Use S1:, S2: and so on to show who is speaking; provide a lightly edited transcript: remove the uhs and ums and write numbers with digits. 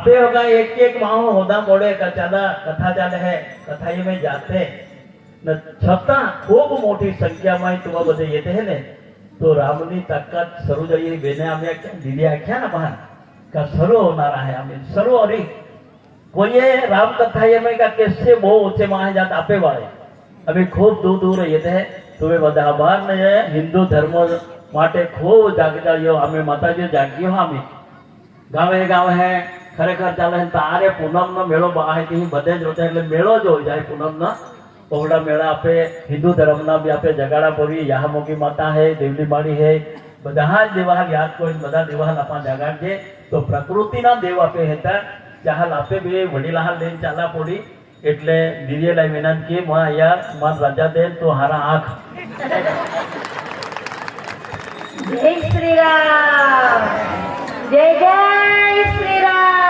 S1: पे होगा एक एक माहो होदा मोड़े कचाला कथा चाले है कथा ये में जाते न छता खूब मोटी संख्या में तुम बधे येते है ने तो रामनी ताकत सरू जाई बेने आमे दीदी आख्या ना बहन का सरो होनारा है आमे सरो अरे कोई राम कथा ये में का कैसे बहु ऊंचे माहे जात आपे वाले अभी खूब दूर दूर येते है तुम्हें बधा आभार ने हिंदू धर्म माटे खूब जागजायो आमे माताजी जागियो आमे गावे गाव है खरेखर चाले तारे पूनम नो मेळो बाहे थी बधे ज होते એટલે મેળો જ હોય જાય પૂનમ નો પહોળા મેળા આપે હિન્દુ ધર્મના બી આપે જગાડા પડી યામોકી માતા है देवली माड़ी है બધા જ દેવા યાદ કોઈ બધા દેવા આપા જગાડજે તો પ્રકૃતિના દેવ આપે હતા ચાહલ આપે બે વડીલા લઈને ચાલા પડી એટલે દીદીએ લઈ વિનંતી કે માં યાર માર રાજા દે તો હારા આંખ
S2: जय श्री राम जय जय श्री राम।